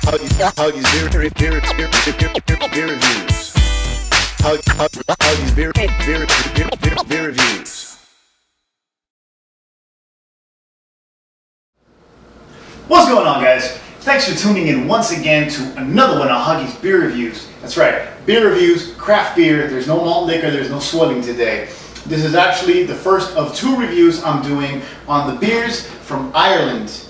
Hoggie's beer reviews. Hoggie's beer reviews. What's going on, guys? Thanks for tuning in once again to another one of Hoggie's beer reviews. That's right, beer reviews, craft beer. There's no malt liquor, there's no swelling today. This is actually the first of two reviews I'm doing on the beers from Ireland.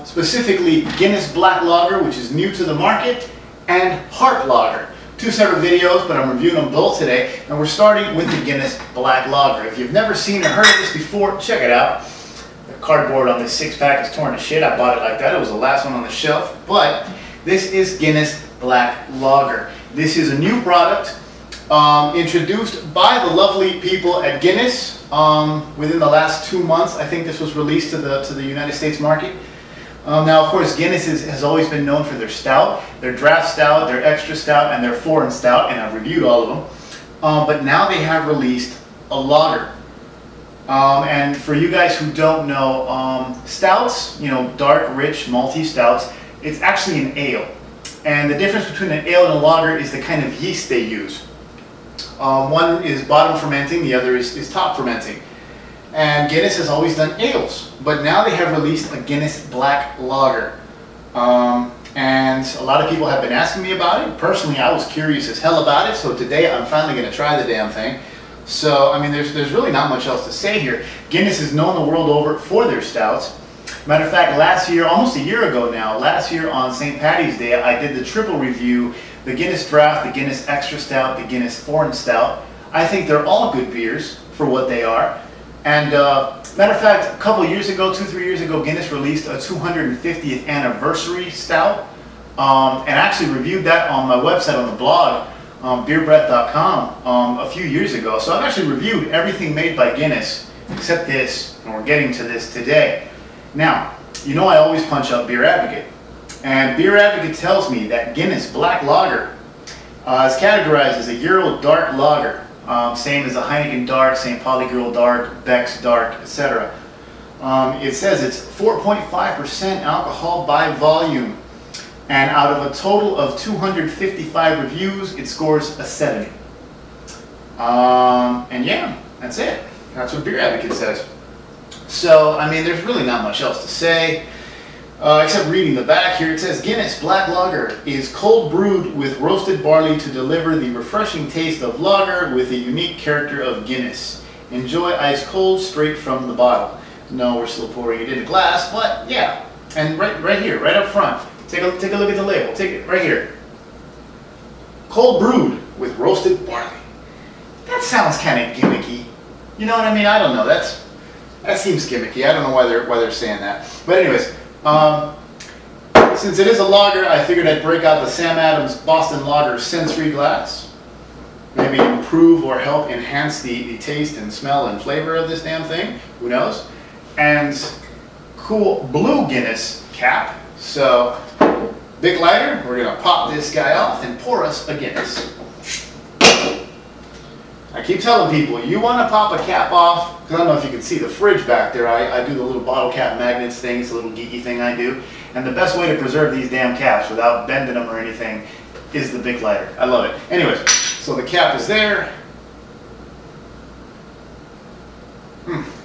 Specifically Guinness Black Lager, which is new to the market, and Harp Lager. Two separate videos, but I'm reviewing them both today, and we're starting with the Guinness Black Lager. If you've never seen or heard of this before, check it out. The cardboard on this six-pack is torn to shit. I bought it like that. It was the last one on the shelf, but this is Guinness Black Lager. This is a new product introduced by the lovely people at Guinness within the last 2 months. I think this was released to the United States market. Now, of course, Guinness has always been known for their stout, their draft stout, their extra stout, and their foreign stout, and I've reviewed all of them. But now they have released a lager. And for you guys who don't know, stouts, you know, dark, rich, malty stouts, it's actually an ale. And the difference between an ale and a lager is the kind of yeast they use. One is bottom fermenting, the other is top fermenting. And Guinness has always done ales, but now they have released a Guinness Black Lager. And a lot of people have been asking me about it. Personally, I was curious as hell about it, so today I'm finally going to try the damn thing. So, I mean, there's really not much else to say here. Guinness is known the world over for their stouts. Matter of fact, last year, almost a year ago now, last year on St. Paddy's Day, I did the triple review, the Guinness Draft, the Guinness Extra Stout, the Guinness Foreign Stout. I think they're all good beers for what they are. And matter of fact, a couple years ago, 2-3 years ago, Guinness released a 250th anniversary stout, and I actually reviewed that on my website on the blog, beerbreath.com, a few years ago. So I've actually reviewed everything made by Guinness except this, and we're getting to this today. Now, you know I always punch up Beer Advocate, and Beer Advocate tells me that Guinness Black Lager is categorized as a Euro Dark Lager. Same as a Heineken Dark, St. Pauli Girl Dark, Beck's Dark, etc. It says it's 4.5% alcohol by volume, and out of a total of 255 reviews, it scores a 70. And yeah, that's it. That's what Beer Advocate says. So, I mean, there's really not much else to say. Except reading the back here, it says Guinness Black Lager is cold brewed with roasted barley to deliver the refreshing taste of lager with the unique character of Guinness. Enjoy ice cold straight from the bottle. No, we're still pouring it in a glass, but yeah. And right here, right up front, take a look at the label. Take it right here. Cold brewed with roasted barley. That sounds kind of gimmicky. You know what I mean? I don't know. That seems gimmicky. I don't know why they're saying that. But anyways. Since it is a lager, I figured I'd break out the Sam Adams Boston Lager Sensory Glass. Maybe improve or help enhance the taste and smell and flavor of this damn thing. Who knows? And cool blue Guinness cap. So, big lighter, we're going to pop this guy off and pour us a Guinness. I keep telling people, you want to pop a cap off, because I don't know if you can see the fridge back there. I do the little bottle cap magnets thing. It's a little geeky thing I do. And the best way to preserve these damn caps without bending them or anything is the big lighter. I love it. Anyways, so the cap is there.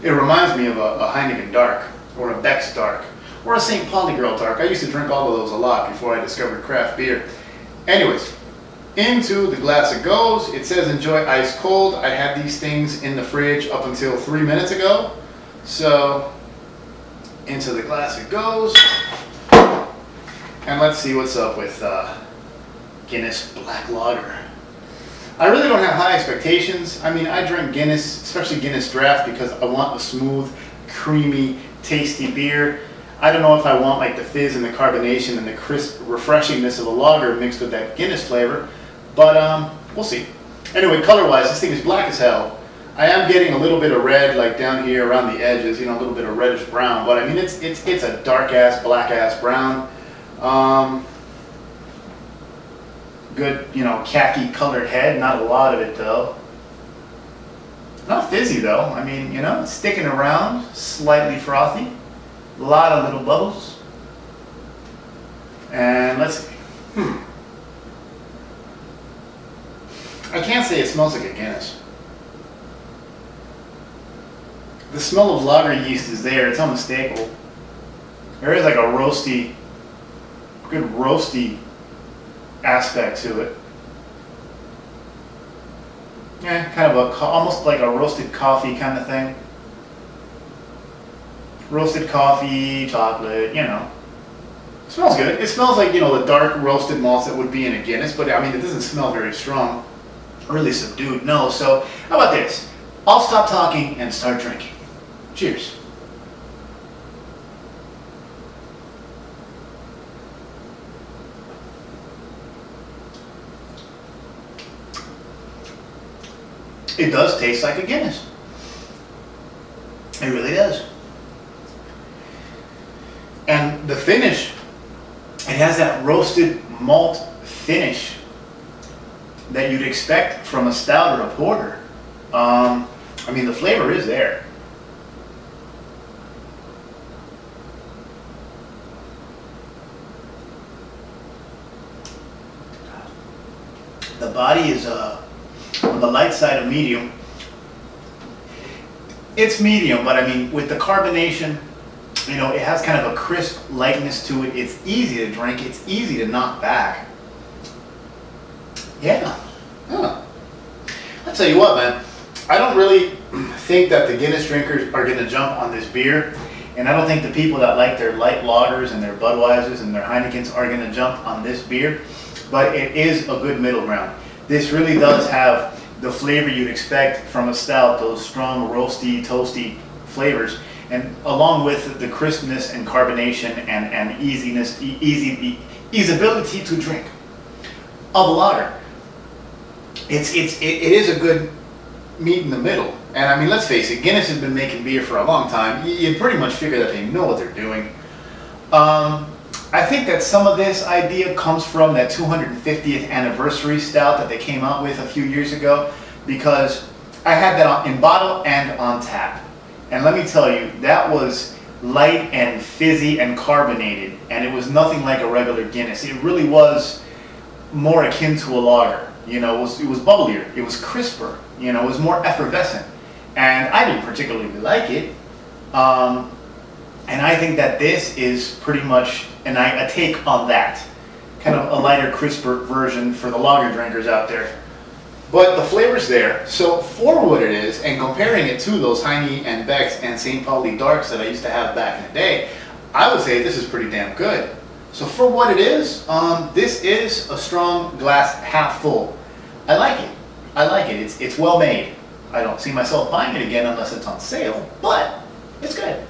It reminds me of a Heineken Dark, or a Beck's Dark, or a St. Pauli Girl Dark. I used to drink all of those a lot before I discovered craft beer. Anyways. Into the glass it goes. It says enjoy ice cold. I had these things in the fridge up until 3 minutes ago. So into the glass it goes. And let's see what's up with Guinness Black Lager. I really don't have high expectations. I mean, I drink Guinness, especially Guinness Draft, because I want a smooth, creamy, tasty beer. I don't know if I want like the fizz and the carbonation and the crisp refreshingness of a lager mixed with that Guinness flavor. But we'll see. Anyway, color-wise, this thing is black as hell. I am getting a little bit of red, like down here around the edges, you know, a little bit of reddish brown. But I mean, it's a dark-ass, black-ass brown. Good, you know, khaki-colored head. Not a lot of it though. Not fizzy though. I mean, you know, it's sticking around, slightly frothy. A lot of little bubbles. And let's can't say it smells like a Guinness. The smell of lager yeast is there. It's unmistakable. There is like a roasty, good roasty aspect to it. Yeah, kind of almost like a roasted coffee kind of thing. Roasted coffee, chocolate, you know. It smells good. It smells like, you know, the dark roasted malts that would be in a Guinness, but I mean, it doesn't smell very strong. Really subdued, no. So, how about this? I'll stop talking and start drinking. Cheers. It does taste like a Guinness. It really does. And the finish, it has that roasted malt finish that you'd expect from a stout or a porter. I mean, the flavor is there. The body is on the light side of medium. It's medium, but I mean, with the carbonation, you know, it has kind of a crisp lightness to it. It's easy to drink. It's easy to knock back. Yeah. Huh. I'll tell you what, man. I don't really think that the Guinness drinkers are going to jump on this beer. And I don't think the people that like their light lagers and their Budweisers and their Heinekens are going to jump on this beer. But it is a good middle ground. This really does have the flavor you'd expect from a stout, those strong, roasty, toasty flavors. And along with the crispness and carbonation and easiness, easeability to drink of a lager. It is a good meet in the middle. And I mean, let's face it, Guinness has been making beer for a long time. You pretty much figure that they know what they're doing. I think that some of this idea comes from that 250th anniversary stout that they came out with a few years ago, because I had that in bottle and on tap. And let me tell you, that was light and fizzy and carbonated, and it was nothing like a regular Guinness. It really was more akin to a lager. You know, it was bubblier, it was crisper, you know, it was more effervescent. And I didn't particularly like it. And I think that this is pretty much a take on that. Kind of a lighter, crisper version for the lager drinkers out there. But the flavor's there, so for what it is, and comparing it to those Heine and Beck's and St. Pauli Darks that I used to have back in the day, I would say this is pretty damn good. So for what it is, this is a strong glass half full. I like it. I like it. It's well made. I don't see myself buying it again unless it's on sale, but it's good.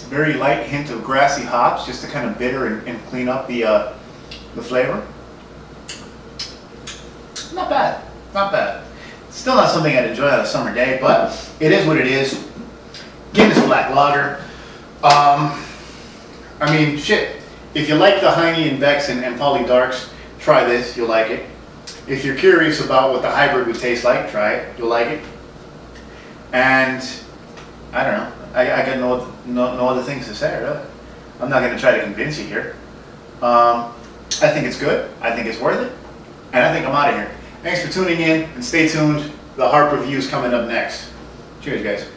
Very light hint of grassy hops, just to kind of bitter and clean up the flavor. Not bad, not bad. Still not something I'd enjoy on a summer day, but it is what it is. Guinness Black Lager. I mean, shit. If you like the Heine and Beck's and Pauli Darks, try this. You'll like it. If you're curious about what the hybrid would taste like, try it. You'll like it. And I don't know. I got no other things to say, really. I'm not going to try to convince you here. I think it's good. I think it's worth it. And I think I'm out of here. Thanks for tuning in, and stay tuned. The Harp review's coming up next. Cheers, guys.